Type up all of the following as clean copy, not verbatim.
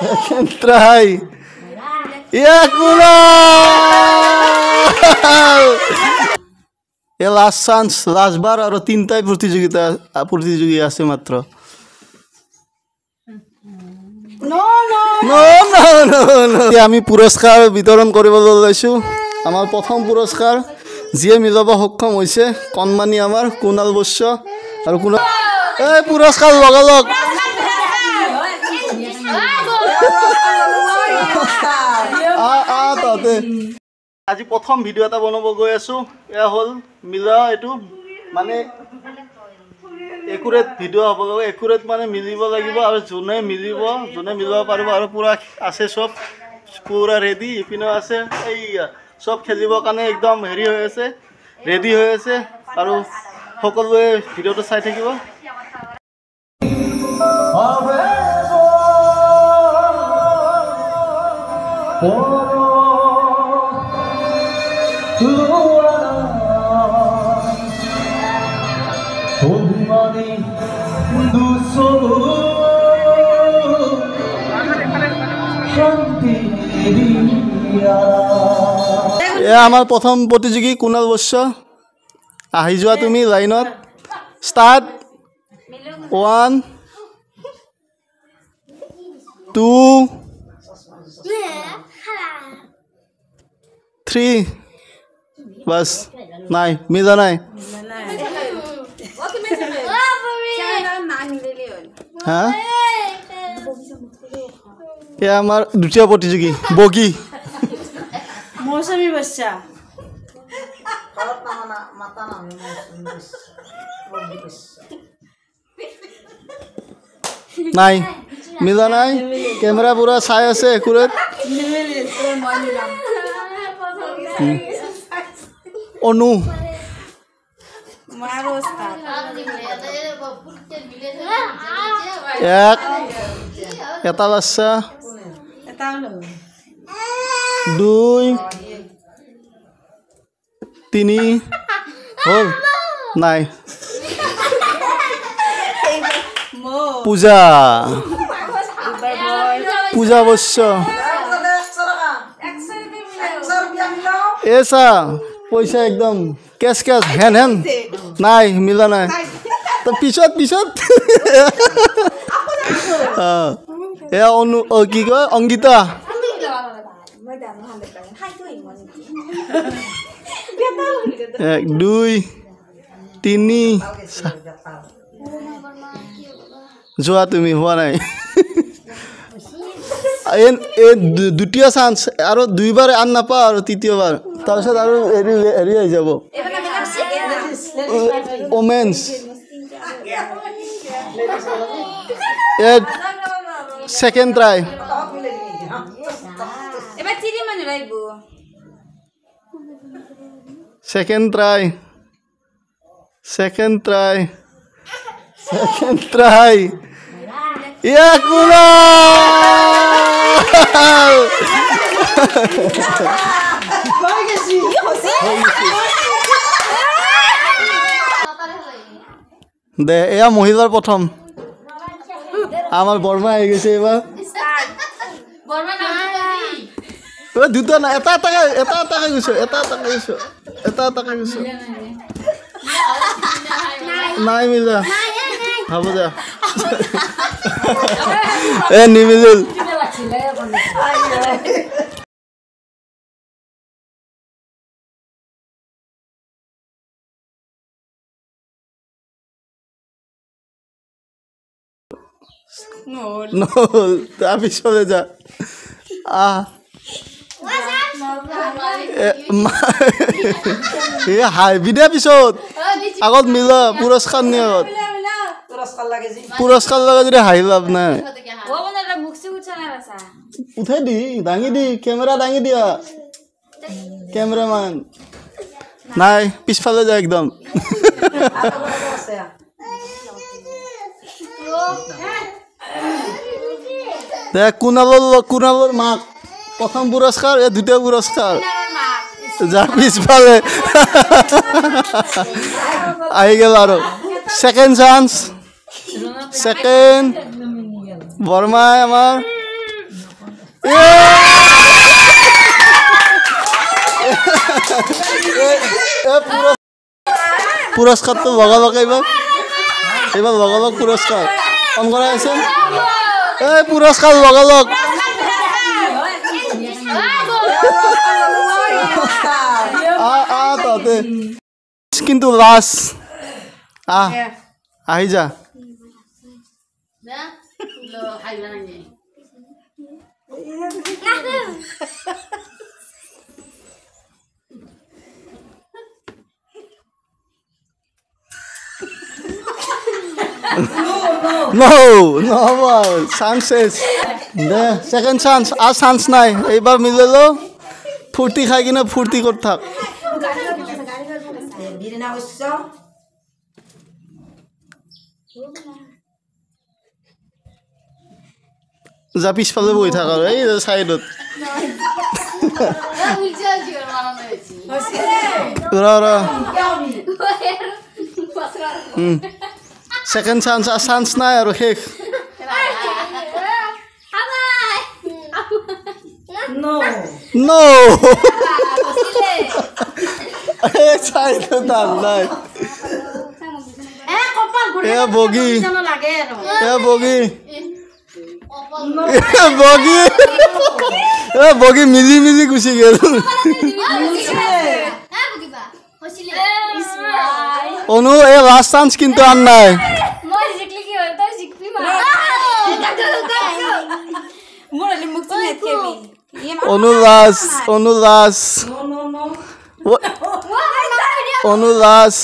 Second try. এ last chance, last বাৰ R তিনটাই প্ৰতিযোগী আছে মাত্ৰ। আমি পুৰস্কাৰ বিতৰণ কৰিবলৈ লৈছোঁ। আমাৰ প্ৰথম পুৰস্কাৰ যিয়ে মিলাব সক্ষম হৈছে কণমানি আমাৰ কুণাল বৈশ্য আৰু কুণাল এই পুৰস্কাৰ লগালগ। আজি প্ৰথম ভিডিঅ' এটা বনাব গৈ আছোঁ। এয়া হ'ল মিলা, এইটো মানে একুৰেট ভিডিঅ' হ'ব লাগিব। একুৰেট মানে মিলিব লাগিব আৰু যোনে মিলিব পাৰিব আৰু পূৰা আছে চব পূৰা ৰেডি। ইপিনেও আছে এই চব খেলিবৰ কাৰণে একদম হেৰি হৈ আছে, ৰেডি হৈ আছে আৰু সকলোৱে ভিডিঅ'টো চাই থাকিব। এয়া আমাৰ প্ৰথম প্ৰতিযোগী কুণাল বৈশ্য। আহি যোৱা তুমি লাইনত। ষ্টাৰ্ট। 1 2 3 বাস নাই, মিলা নাই। হা এয়া আমাৰ দ্বিতীয় প্ৰতিযোগী বগী। মৌচুমী বৈশ্য। নাই, মিলা নাই। কেমেৰা পুৰা চাই আছে একুৰেট। অনু এটা বাচ্চা, 2 3 হ'ল নাই। পূজা বৈশ্য। এসা পইচা একদম কেচ হেন নাই, মিলা নাই। তো পিছত এয়া অনু কি কয় অংগীতা। 1 2 3 যোৱা তুমি, হোৱা নাই। দ্বিতীয় চান্স আৰু দুইবাৰ আন নাপা আৰু তৃতীয়বাৰ তাৰপিছত আৰু হেৰি আহি যাব। Women's second try. Second try. দে এয়া মহিলাৰ প্ৰথম। আমাৰ বৰ্মা আহি গৈছে এবাৰ। দুটা নাই, এটা গৈছো। নাই মিলা, হ'ব দে। নিমিলিল। নহ'ল, তাৰপিছতে যা। হাঁহিবিদে পিছত, আগত মিলা পুৰস্কাৰ নিয়ে। পুৰস্কাৰ লাগে যদি হাঁহি লাভ নাই। উঠাই দি, দাঙি দি, কেমেৰা দাঙি দিয়া। কেমেৰামান নাই, পিছফালে যায় একদম। কুণালৰ মাক প্ৰথম পুৰস্কাৰ, দ্বিতীয় পুৰস্কাৰ যাৰ পিছফালে আহি গেল। আৰু সেকেন্ড চান্স, বৰ্মাই আমাৰ পুরস্কারটো লগালগ এইবার লগালগ পুরস্কার অন করা আছে এই পুরস্কার লগালগ তাতে কিন্তু লাস আহি যা No, chances. Second chance, আর চান্স নাই এইবার মিলে লো ফুর্তি খাই কিনা ফুর্তি কর থাক যা পিছফালে বহি থাক আৰু এই চাইডত সেকেন্ড চান্স আৰ চান্স নাই আৰু শেষ No. চাইডত দাম নাই বগী বগী মিলি মিলি গুচি গেল অনু এই লাস্ট চান্স কিন্তু আর নাই অনুলাস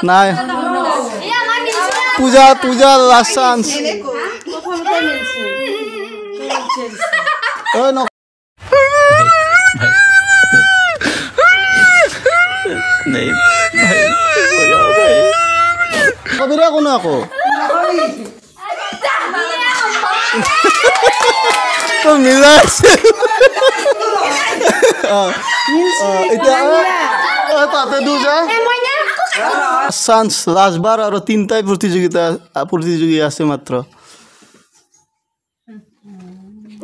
নাই পূজা লাস্ট চান্স কবিরা কোনো আকৌ তো মিলাই আছে এতিয়া তাতে দু যা চান্স লাস্টবার আৰু তিনটাই প্ৰতিযোগী আছে মাত্ৰ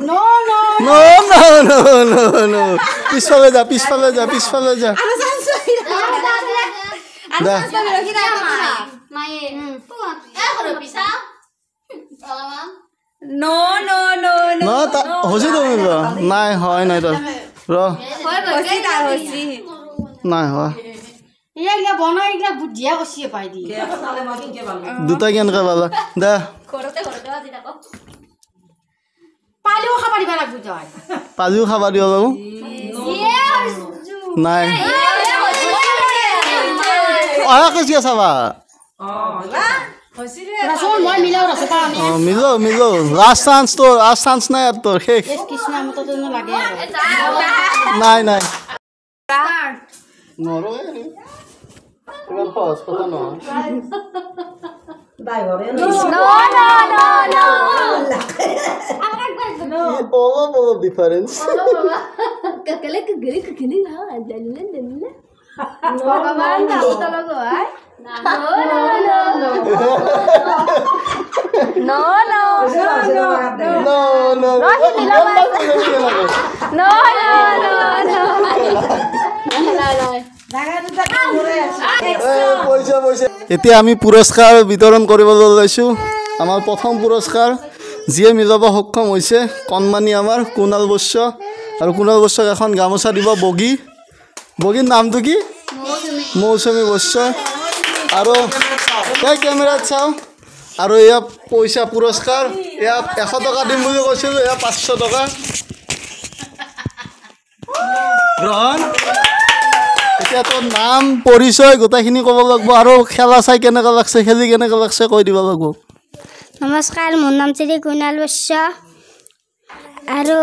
No. পিছফালে যা দা No, হসি তুমি নাই হয় নাই তো র নাই হয় দুটা কেনেকে পালা দে পালিও খাবা দিব বাবু নাই অহা কেতিয়া চাবা মিলো লাস্ট চান্স নাই আর তোর শেষ নাই all of difference এতিয়া আমি পুৰস্কাৰ বিতৰণ কৰিবলৈ লৈছোঁ আমাৰ প্ৰথম পুৰস্কাৰ যিয়ে মিলাব সক্ষম হৈছে কণমানি আমাৰ কুণাল বৈশ্য আৰু কুণাল বৈশ্যক এখন গামোচা দিব বগীৰ নামটো কি মৌচুমী বৈশ্য আৰু তাই কেমেৰাত চাওঁ আৰু এয়া পইচা পুৰস্কাৰ এয়া 100 টকা দিম বুলি কৈছিলোঁ এয়া 500 টকা গ্ৰহণ এতিয়া তোৰ নাম পৰিচয় গোটেইখিনি ক'ব লাগিব আৰু খেলা চাই কেনেকৈ লাগছে খেলি কেনেকৈ লাগছে কৈ দিব লাগিব নমস্কাৰ মোৰ নাম শ্ৰী কুণাল বৈশ্য আৰু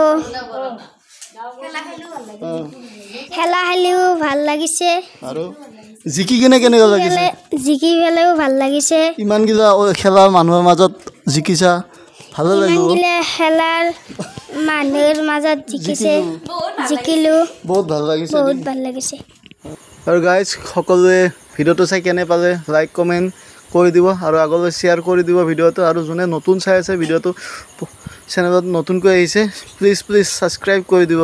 খেলা খেলিও ভাল লাগিছে আৰু জিকি কেনেকৈ লাগিছে জিকি পেলাইও ভাল লাগিছে ইমানগিলা খেলা মানুহৰ মাজত জিকিছা ভালে লাগিব খেলাৰ মানুহৰ মাজত জিকিলো বহুত ভাল লাগিছে আৰু গাইজ সকলোৱে ভিডিঅ'টো চাই কেনে পালে লাইক কমেণ্ট কৰি দিব আৰু আগলৈ শ্বেয়াৰ কৰি দিব ভিডিঅ'টো আৰু যোনে নতুন চাই আছে ভিডিঅ'টো চেনেলত নতুনকৈ আহিছে প্লিজ ছাবস্ক্ৰাইব কৰি দিব